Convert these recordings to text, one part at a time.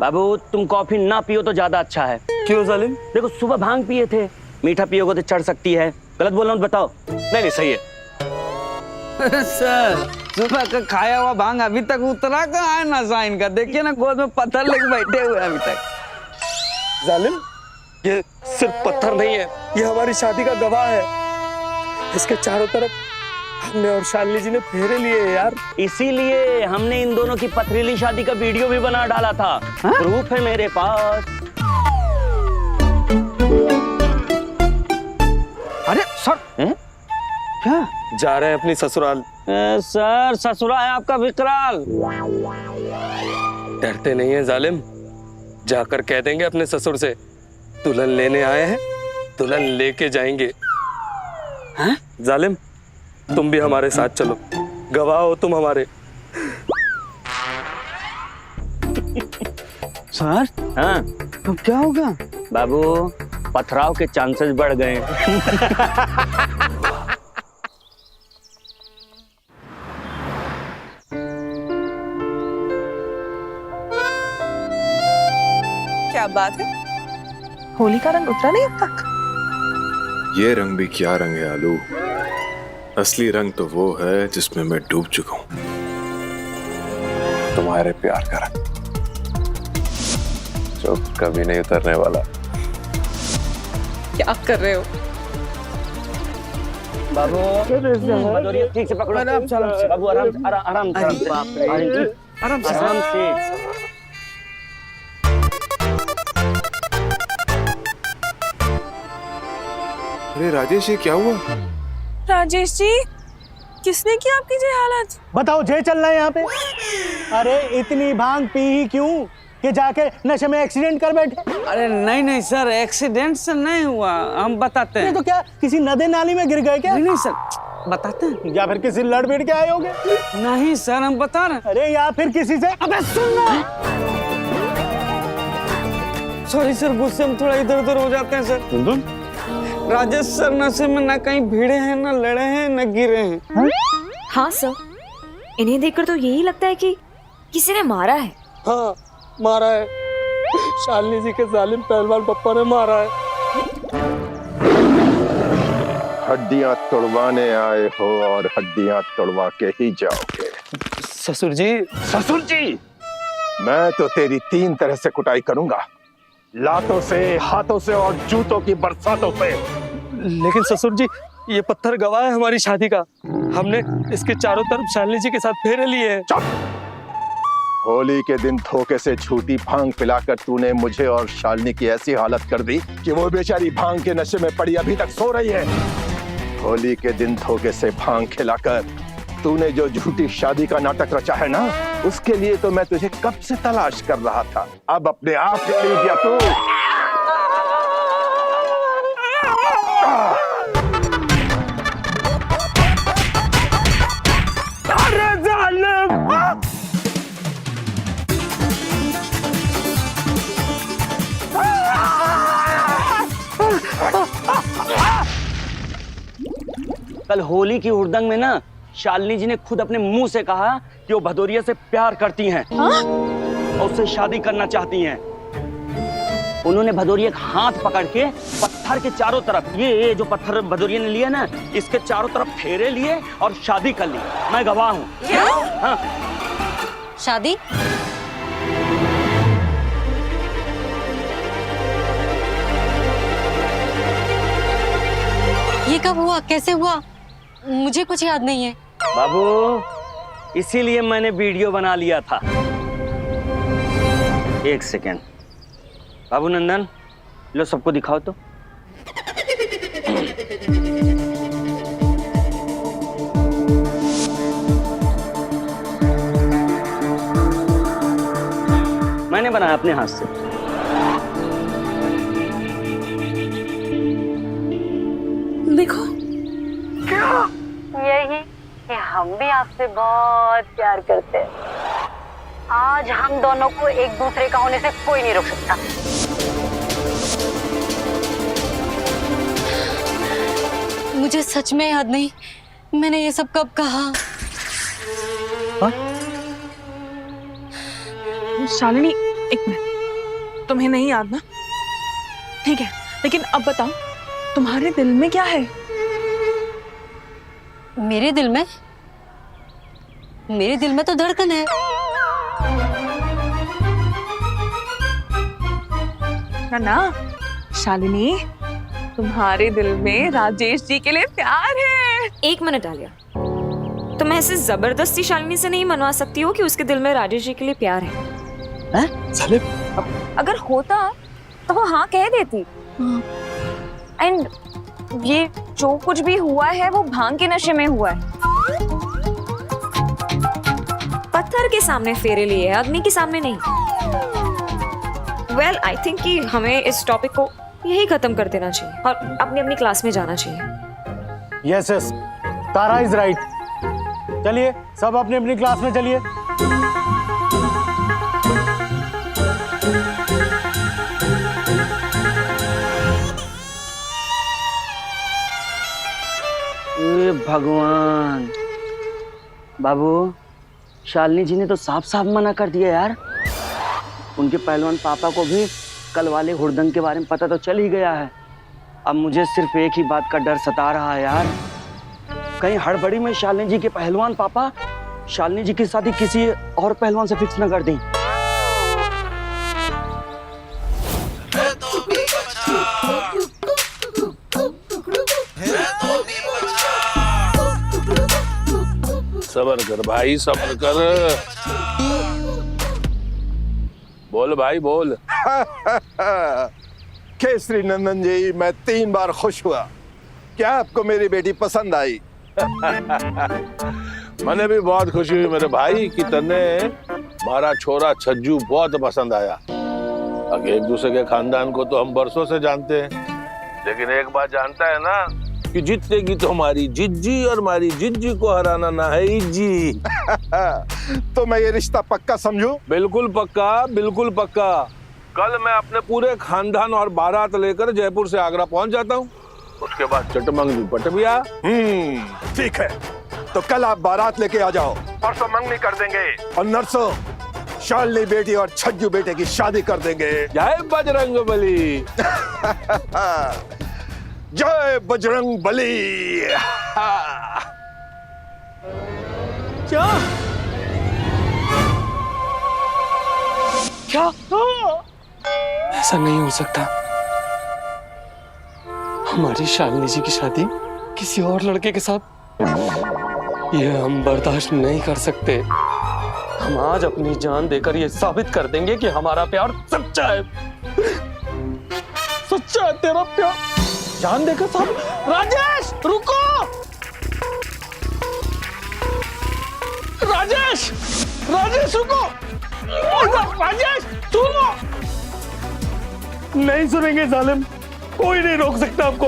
बाबू तुम कॉफी ना पियो तो ज्यादा अच्छा है। क्यों जालिम? देखो सुबह भांग पिए थे, मीठा पियोगे तो चढ़ सकती है। गलत बोल रहा हूँ तो बताओ। नहीं सही है। सर सुबह का खाया हुआ भांग अभी तक उतरा कहाँ है नशा इनका? देखिए ना गोद में पत्थर लेके बैठे हुए हैं अभी तक। जालिम, ये सिर्फ पत्थर नहीं है, ये हमारी शादी का गवाह है। इसके चारों तरफ हमने और शालिनी जी ने फेरे लिए हैं यार। इसीलिए हमने इन दोनों की पथरीली शादी का वीडियो भी बना डाला था। प्रूफ है मेरे पास। अरे सर क्या जा रहे हैं अपनी ससुराल। सर ससुरा है आपका विकराल। डरते नहीं है जालिम, जाकर कह देंगे अपने ससुर से दुल्हन लेने आए हैं, दुल्हन लेके जाएंगे। हैं? जालिम तुम भी हमारे साथ चलो, गवाह हो तुम हमारे। सर हाँ तो क्या होगा? बाबू पथराव के चांसेस बढ़ गए। क्या बात है, होली का रंग उतरा नहीं अब तक? ये रंग भी क्या रंग है आलू, असली रंग तो वो है जिसमें मैं डूब चुका हूं, तुम्हारे प्यार का रंग, जो कभी नहीं उतरने वाला। क्या कर रहे हो? बाबू ठीक से पकड़ो। बाबू आराम से। अरे राजेश ये क्या हुआ? राजेश जी, किसने किया आपकी ये हालत? बताओ जे चल रहा है यहाँ पे। अरे इतनी भांग पी ही क्यों कि जाके नशे में एक्सीडेंट कर बैठे? अरे नहीं सर, एक्सीडेंट से नहीं हुआ, हम बताते हैं। तो क्या किसी नदी नाली में गिर गए क्या? नहीं सर बताते हैं। या फिर किसी लड़ भिड़ के आए होगे? नहीं सर हम बता रहे हैं। अरे या फिर किसी से। अबे सुनना। सॉरी सर, गुस्से में थोड़ा इधर उधर हो जाते हैं सर। राजेश सर नशे में ना कहीं भिड़े हैं, ना लड़े हैं, ना गिरे हैं। हाँ सर, इन्हें देखकर तो यही लगता है कि किसी ने मारा है। हाँ मारा है, शालिनी जी के जालिम पहलवान पप्पा ने मारा है। हड्डियां तोड़वाने आए हो और हड्डियां तोड़वा के ही जाओगे। ससुर जी। ससुर जी, मैं तो तेरी 3 तरह से कुटाई करूंगा, लातों से, हाथों से और जूतों की बरसातों से। लेकिन ससुर जी ये पत्थर गवाह है हमारी शादी का, हमने इसके चारों तरफ शालिनी जी के साथ फेरे लिए हैं। चुप! होली के दिन धोखे से झूठी भांग पिलाकर तूने मुझे और शालिनी की ऐसी हालत कर दी कि वो बेचारी भांग के नशे में पड़ी अभी तक सो रही है। होली के दिन धोखे से भांग खिलाकर तूने जो झूठी शादी का नाटक रचा है ना, उसके लिए तो मैं तुझे कब से तलाश कर रहा था। अब अपने आप खरीद दिया तू। अरे जालिम! कल होली की हुड़दंग में ना शालिनी जी ने खुद अपने मुंह से कहा कि वो भदौरिया से प्यार करती हैं और उससे शादी करना चाहती हैं। उन्होंने भदौरिया का हाथ पकड़ के पत्थर के चारों तरफ, ये जो पत्थर भदौरिया ने लिया ना, इसके चारों तरफ फेरे लिए और शादी कर ली। मैं गवाह हूँ। हाँ। शादी? ये कब हुआ, कैसे हुआ? मुझे कुछ याद नहीं है। बाबू इसीलिए मैंने वीडियो बना लिया था। एक सेकेंड बाबू नंदन, लो सबको दिखाओ तो। मैंने बनाया अपने हाथ से। देखो यही कि हम भी आपसे बहुत प्यार करते हैं। आज हम दोनों को एक दूसरे का होने से कोई नहीं रोक सकता। मुझे सच में याद नहीं मैंने ये सब कब कहा। शालिनी एक मिनट, तुम्हें नहीं याद ना? ठीक है, लेकिन अब बताओ तुम्हारे दिल में क्या है? मेरे दिल में तो धड़कन है। ना शालिनी, तुम्हारे दिल में राजेश जी के लिए प्यार है। एक मिनट आलिया, तुम ऐसे जबरदस्ती शालिनी से नहीं मनवा सकती हो कि उसके दिल में राजेश जी के लिए प्यार है। अगर होता तो वो हाँ कह देती। एंड ये जो कुछ भी हुआ है वो भांग के नशे में हुआ है। पत्थर के सामने फेरे लिए है, अग्नि के सामने नहीं। वेल, आई थिंक कि हमें इस टॉपिक को यही खत्म कर देना चाहिए और अपनी अपनी क्लास में जाना चाहिए। Yes yes, Tara is right. चलिए सब अपनी अपनी क्लास में चलिए। ए भगवान, बाबू शालिनी जी ने तो साफ साफ मना कर दिया यार। उनके पहलवान पापा को भी कल वाले हुड़दंग के बारे में पता तो चल ही गया है। अब मुझे सिर्फ एक ही बात का डर सता रहा है यार, कहीं हड़बड़ी में शालिनी जी के पहलवान पापा शालिनी जी की शादी किसी और पहलवान से फिक्स न कर दें। सब्र कर भाई, सब्र कर। बोल भाई बोल। केसरी नंदन जी, मैं 3 बार खुश हुआ। क्या आपको मेरी बेटी पसंद आई? मैंने भी बहुत खुशी हुई मेरे भाई कि तन्ने हमारा छोरा छज्जू बहुत पसंद आया। अब एक दूसरे के खानदान को तो हम बरसों से जानते हैं, लेकिन एक बात जानता है ना कि जीतेगी तो हमारी जिज्जी और हमारी जिज्जी को हराना ना है जी। तो मैं ये रिश्ता पक्का समझूं? बिल्कुल पक्का, बिल्कुल पक्का। कल मैं अपने पूरे खानदान और बारात लेकर जयपुर से आगरा पहुंच जाता हूँ, उसके बाद चटमंगनी पट बिया। ठीक है, तो कल आप बारात लेके आ जाओ, परसों मंगनी कर देंगे और नरसों शालिनी बेटी और छज्जू बेटे की शादी कर देंगे। जय बजरंग बली। जय बजरंग बली। क्या क्या? ऐसा नहीं हो सकता। हमारी शालिनी जी की शादी किसी और लड़के के साथ, ये हम बर्दाश्त नहीं कर सकते। हम आज अपनी जान देकर ये साबित कर देंगे कि हमारा प्यार सच्चा है। सच्चा है तेरा प्यार, जान देकर सब। राजेश रुको, राजेश, राजेश रुको, राजेश सुनो। नहीं सुनेंगे जालिम, कोई नहीं रोक सकता आपको।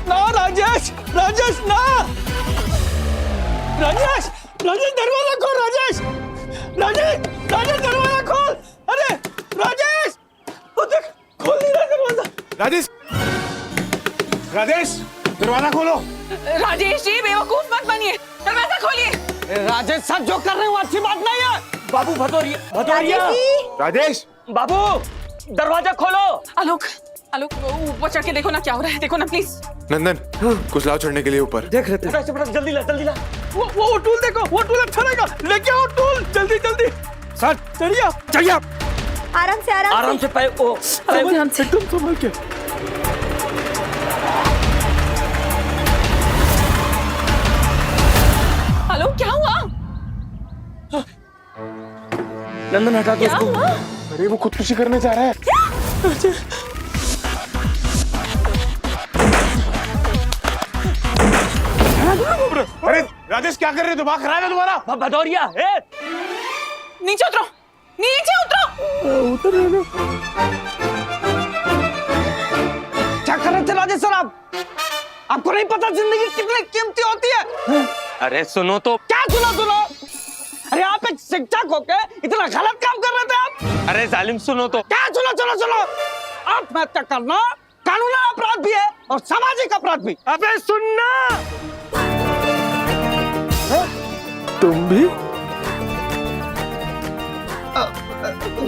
ना राजेश, राजेश ना, राजेश, राजेश दरवाजा खोल, राजेश, राजेश, राजेश दरवाजा खोल। अरे राजेश, वो देख खोल नहीं रहा दरवाजा। राजेश, राजेश दरवाजा खोलो। राजेश जी बेवकूफ मत बनिए, दरवाजा खोलिए। राजेश साहब जो कर रहे हैं वो अच्छी बात नहीं है। बाबू भदौरिया, भदौरिया, राजेश, बाबू दरवाजा खोलो। आलोक, आलोक ऊपर चढ़ के देखो ना क्या हो रहा है, देखो ना प्लीज। नंदन, कुछ लाओ चढ़ने के लिए ऊपर। देख रहे थे। जल्दी ला, जल्दी ला। वो टूल देखो, वो टूल अच्छा रहेगा, लेके आओ टूल, जल्दी जल्दी। सर चढ़िए, चढ़िए। आराम से, आराम से पैर को, एकदम संभल के। आलोक क्या हुआ? नंदन हटा दो क्या उसको। हुआ? अरे वो खुदकुशी करने जा रहा है। अरे राजेश क्या कर रहे हो, दिमाग खराब है तुम्हारा? भदौरिया, नीचे उतरो, नीचे उतरो। क्या कर रहे थे राजेश सर आप? आपको नहीं पता जिंदगी कितनी कीमती होती है? अरे सुनो तो। क्या सुनो? अरे आप एक शिक्षक होके इतना गलत काम कर रहे थे आप। अरे जालिम सुनो तो। क्या सुनो? आत्महत्या करना कानूनी अपराध भी है और सामाजिक अपराध भी। अबे सुनना, तुम भी?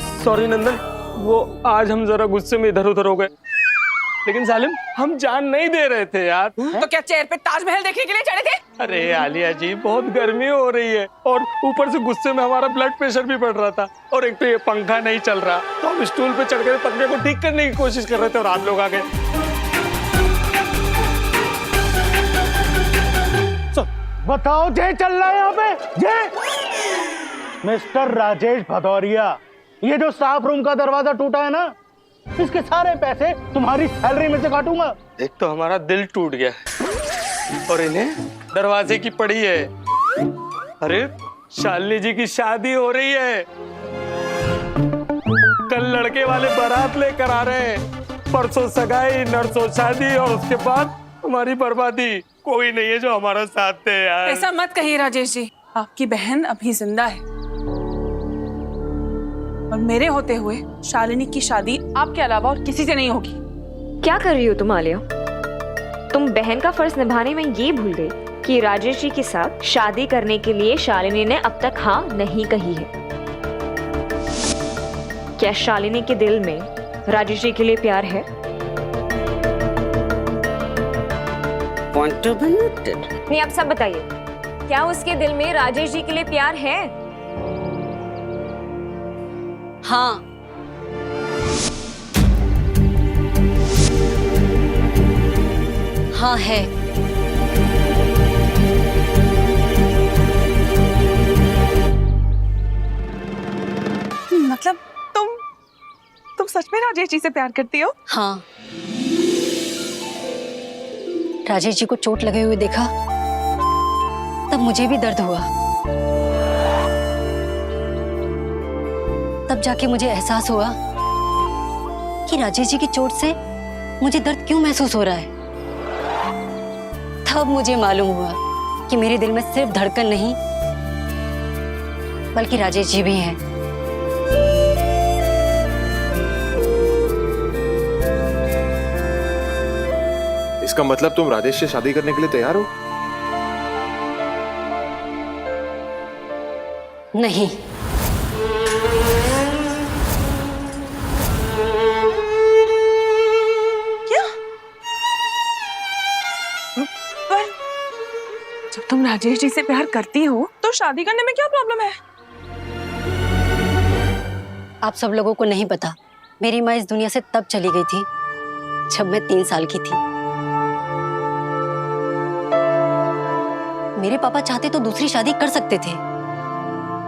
सॉरी नंदन, वो आज हम जरा गुस्से में इधर उधर हो गए। लेकिन सालिम, हम जान नहीं दे रहे थे यार। तो क्या चेयर पे ताजमहल देखने के लिए चढ़े थे? अरे आलिया जी, बहुत गर्मी हो रही है और ऊपर से गुस्से में हमारा ब्लड प्रेशर भी बढ़ रहा था, और एक तो ये पंखा नहीं चल रहा, तो हम स्टूल पे चढ़ कर पंखे को ठीक करने की कोशिश कर रहे थे और आप लोग आ गए। बताओ जय चल रहा है यहाँ पे? जय मिस्टर राजेश भदौरिया, ये जो स्टाफ रूम का दरवाजा टूटा है ना, इसके सारे पैसे तुम्हारी सैलरी में से काटूंगा। एक तो हमारा दिल टूट गया और इन्हें दरवाजे की पड़ी है। अरे शालिनी जी की शादी हो रही है, कल लड़के वाले बारात लेकर आ रहे हैं, परसों सगाई, नरसों शादी, और उसके बाद हमारी बर्बादी। कोई नहीं है जो हमारा साथ दे यार। ऐसा मत कहिए राजेश जी, आपकी बहन अभी जिंदा है और मेरे होते हुए शालिनी की शादी आपके अलावा और किसी से नहीं होगी। क्या कर रही हो तुम आलिया? तुम बहन का फर्ज निभाने में ये भूल गई कि राजेश जी के साथ शादी करने के लिए शालिनी ने अब तक हाँ नहीं कही है। क्या शालिनी के दिल में राजेश जी के लिए प्यार है? नहीं, आप सब बताइए, क्या उसके दिल में राजेश जी के लिए प्यार है? हाँ, हाँ है। मतलब तुम सच में राजेश जी से प्यार करती हो? हाँ, राजेश जी को चोट लगे हुए देखा तब मुझे भी दर्द हुआ। तब जाके मुझे एहसास हुआ कि राजेश जी की चोट से मुझे दर्द क्यों महसूस हो रहा है। तब मुझे मालूम हुआ कि मेरे दिल में सिर्फ धड़कन नहीं बल्कि राजेश जी भी हैं। इसका मतलब तुम राजेश से शादी करने के लिए तैयार हो? नहीं, क्या? पर जब तुम राजेश जी से प्यार करती हो तो शादी करने में क्या प्रॉब्लम है? आप सब लोगों को नहीं पता, मेरी माँ इस दुनिया से तब चली गई थी जब मैं 3 साल की थी। मेरे पापा चाहते तो दूसरी शादी कर सकते थे,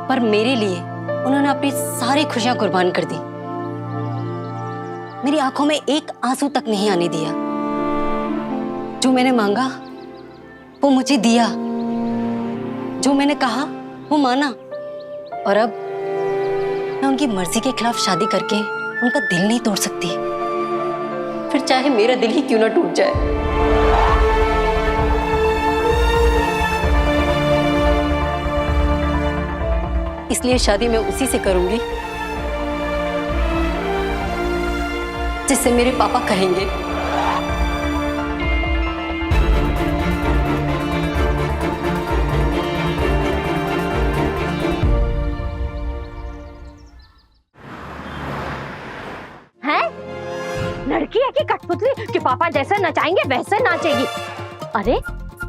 पर मेरे लिए उन्होंने अपनी सारी खुशियां कुर्बान कर दी। मेरी आंखों में एक आंसू तक नहीं आने दिया। जो मैंने मांगा वो मुझे दिया, जो मैंने कहा वो माना, और अब मैं उनकी मर्जी के खिलाफ शादी करके उनका दिल नहीं तोड़ सकती, फिर चाहे मेरा दिल ही क्यों ना टूट जाए। इसलिए शादी मैं उसी से करूंगी जिससे मेरे पापा कहेंगे। हैं? लड़की है कि कठपुतली कि पापा जैसे नचाएंगे वैसे नाचेगी? अरे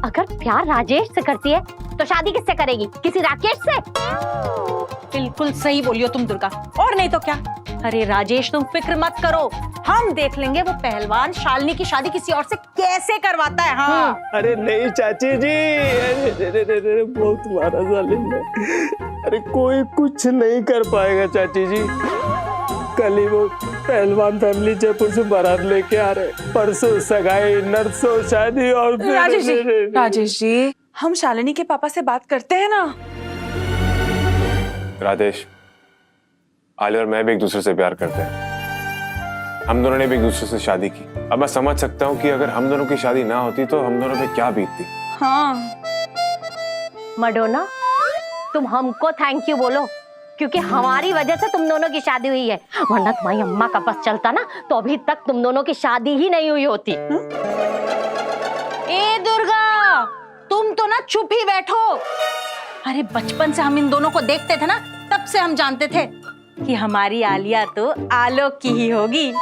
अगर प्यार राजेश से करती है तो शादी किससे करेगी? किसी राकेश से? बिल्कुल सही बोलियो तुम दुर्गा, और नहीं तो क्या। अरे राजेश तुम फिक्र मत करो, हम देख लेंगे वो पहलवान शालिनी की शादी किसी और से कैसे करवाता है। हाँ अरे नहीं चाची जी, अरे बहुत तुम्हारा जालिम है। अरे कोई कुछ नहीं कर पाएगा चाची जी। कल ही वो पहलवान फैमिली जयपुर से बारात लेके आ रहे, परसों सगाई, नरसों शादी, और राजेश जी हम शालिनी के पापा से बात करते हैं ना। राजेश, आलिया और मैं भी एक दूसरे से प्यार करते हैं। हम दोनों ने भी एक दूसरे से शादी की। अब मैं समझ सकता हूँ कि अगर हम दोनों की शादी ना होती तो हम दोनों पे क्या बीतती। हाँ मडोना, तुम हमको थैंक यू बोलो, क्योंकि हमारी वजह से तुम दोनों की शादी हुई है, वरना तुम्हारी अम्मा का बस चलता ना तो अभी तक तुम दोनों की शादी ही नहीं हुई होती। ए दुर्गा, तुम तो ना चुप ही बैठो। अरे बचपन से हम इन दोनों को देखते थे ना, तब से हम जानते थे कि हमारी आलिया तो आलोक की ही होगी।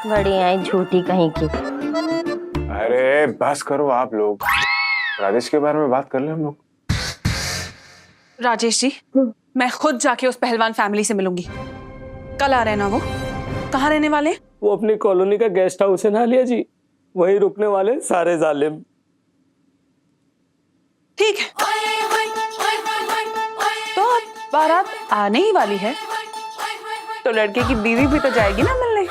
बड़ी आई झूठी कहीं की। अरे बस करो आप लोग, राजेश के बारे में बात कर ले हम लोग। राजेश जी, मैं खुद जाके उस पहलवान फैमिली से मिलूंगी। कल आ रहे हैं ना वो? कहाँ रहने वाले हैं? वो अपनी कॉलोनी का गेस्ट हाउस है ना आलिया जी, वही रुकने वाले सारे जालिम। ठीक है, तो बारात आने ही वाली है, तो लड़के की बीवी भी तो जाएगी ना मिलने।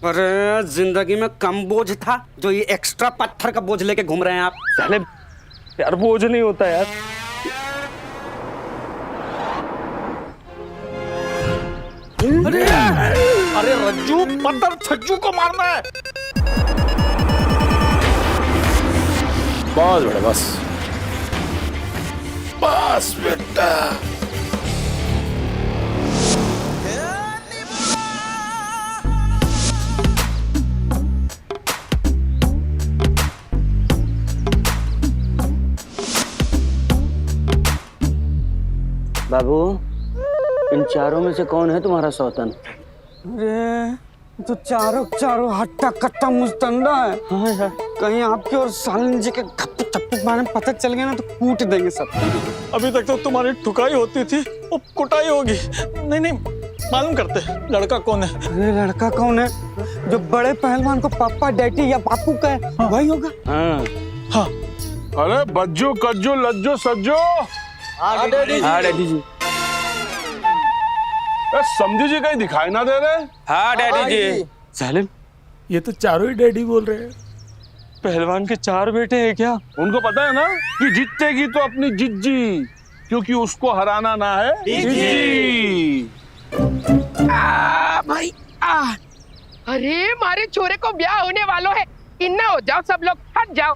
अरे जिंदगी में कम बोझ था जो ये एक्स्ट्रा पत्थर का बोझ लेके घूम रहे हैं आप। साले यार बोझ नहीं होता यार। अरे रज्जू, पत्थर छज्जू को मारना है। बस बेटा बस, बस बेटा। बाबू, इन चारों में से कौन है तुम्हारा सौतन? अरे तो चारों हट्टा कट्टा मुस्तंडा है। हाँ यार, कहीं आपके और सालिन जी के गप्पू चप्पू बारे में पता चल गया ना तो कूट देंगे सब। अभी तक तो तुम्हारी ठुकाई होती थी, अब कुटाई होगी। नहीं, मालूम करते लड़का कौन है। अरे लड़का कौन है? जो बड़े पहलवान को पापा डैडी या बापू कहे, वही होगा। हाँ। अरे बज्जू कज्जू लज्जू सज्जू। हाँ डैडी जी। समझी जी कहीं दिखाई ना दे रहे? हाँ डैडी जी। सालिम, ये तो चारों ही डैडी बोल रहे हैं। पहलवान के 4 बेटे हैं क्या? उनको पता है ना कि जीतेगी तो अपनी जिज्जी, क्योंकि उसको हराना ना है जिज्जी। भाई अरे मारे छोरे को ब्याह होने वालों है, इन्ना हो जाओ सब लोग, हट जाओ।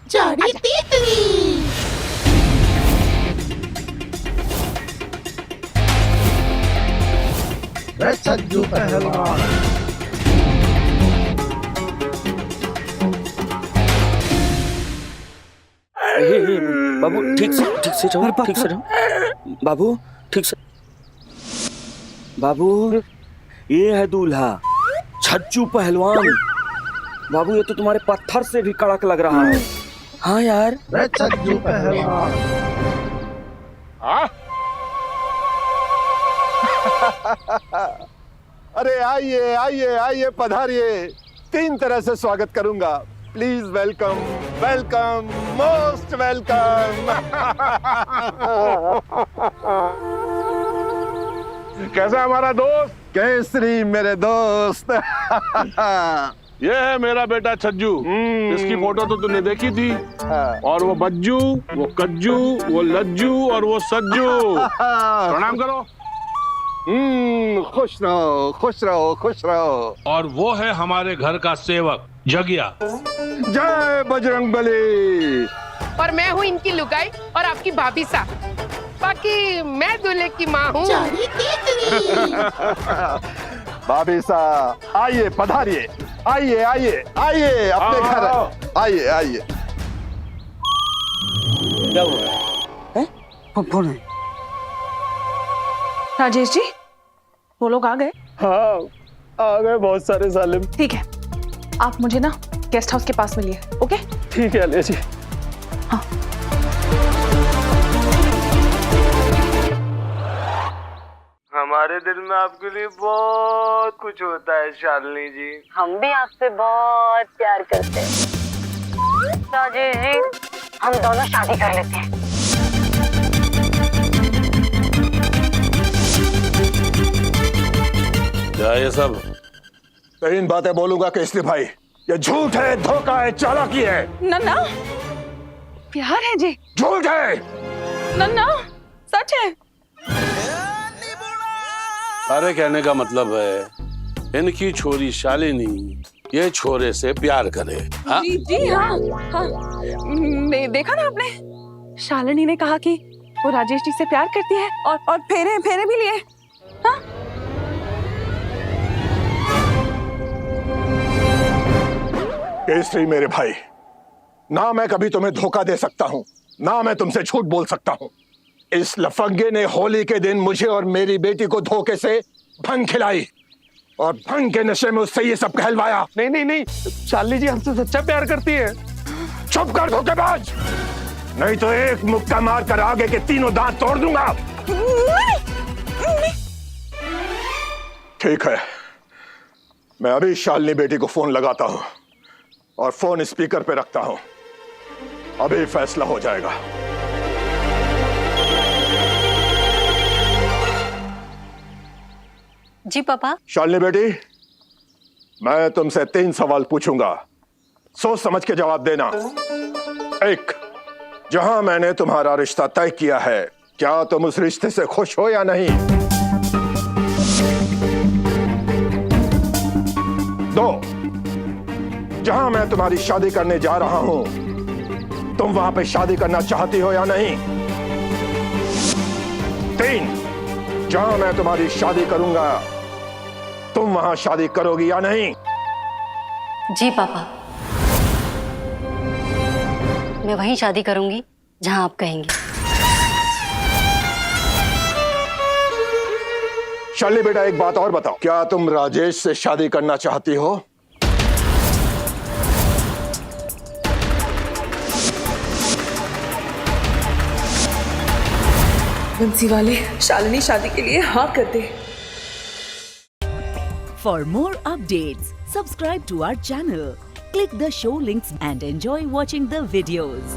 छज्जू पहलवान। बाबू ठीक से रहो, ठीक से रहो। बाबू ठीक से। बाबू, ये है दूल्हा छज्जू पहलवान। बाबू, ये तो तुम्हारे पत्थर से भी कड़क लग रहा है। हाँ यार, छज्जू पहलवान। अरे आइए आइए आइए, पधारिए। 3 तरह से स्वागत करूंगा। Please welcome, welcome, most welcome. कैसा हमारा दोस्त? केसरी मेरे दोस्त। ये है मेरा बेटा छज्जू। इसकी फोटो तो तूने देखी थी। और वो बज्जू, वो कज्जू, वो लज्जू और वो सज्जू। प्रणाम करो। खुश रहो, खुश रहो, खुश रहो। और वो है हमारे घर का सेवक जगिया। जय बजरंगबली। और मैं हूँ इनकी लुगाई और आपकी भाभी सा। बाकी मैं दूल्हे की माँ हूँ। भाभी सा, आइए पधारिए, आइए आइए आइए, अपने घर आइए आइए। क्या हुआ? फोन है। राजेश जी, वो लोग आ गए? हाँ आ गए बहुत सारे सालिम। ठीक है, आप मुझे ना गेस्ट हाउस के पास मिलिए। ओके ठीक है आलिया जी। हाँ। हमारे दिल में आपके लिए बहुत कुछ होता है शालिनी जी। हम भी आपसे बहुत प्यार करते हैं राजेश जी। हम दोनों शादी कर लेते हैं। क्या ये सब? 3 बातें बोलूंगा केसरी भाई। ये झूठ है, धोखा है, चालाकी है। नन्ना, प्यार है जी। झूठ है। नन्ना, सच है। अरे कहने का मतलब है इनकी छोरी शालिनी ये छोरे से प्यार करे। हाँ? जी हाँ, हाँ। देखा ना आपने, शालिनी ने कहा कि वो राजेश जी से प्यार करती है और फेरे भी लिए। हाँ? केसरी मेरे भाई, ना मैं कभी तुम्हें धोखा दे सकता हूं, ना मैं तुमसे झूठ बोल सकता हूं। इस लफंगे ने होली के दिन मुझे और मेरी बेटी को धोखे से भंग खिलाई और भंग के नशे में उससे ये सब कहलवाया। नहीं नहीं नहीं, शालिनी जी हमसे सच्चा प्यार करती है। चुप कर धोखेबाज, नहीं तो एक मुक्का मार कर आगे के तीनों दांत तोड़ दूंगा। ठीक है, मैं अभी शालिनी बेटी को फोन लगाता हूं और फोन स्पीकर पे रखता हूं। अभी फैसला हो जाएगा। जी पापा। शालिनी बेटी, मैं तुमसे 3 सवाल पूछूंगा, सोच समझ के जवाब देना। 1, जहां मैंने तुम्हारा रिश्ता तय किया है, क्या तुम उस रिश्ते से खुश हो या नहीं? 2, जहां मैं तुम्हारी शादी करने जा रहा हूं, तुम वहां पे शादी करना चाहती हो या नहीं? 3, जहां मैं तुम्हारी शादी करूंगा, तुम वहां शादी करोगी या नहीं? जी पापा, मैं वहीं शादी करूंगी जहां आप कहेंगे। शालिनी बेटा, एक बात और बताओ, क्या तुम राजेश से शादी करना चाहती हो? बंसी वाले, शालिनी शादी के लिए हाँ कर दे। For more updates, subscribe to our channel, click the show links and enjoy watching the videos.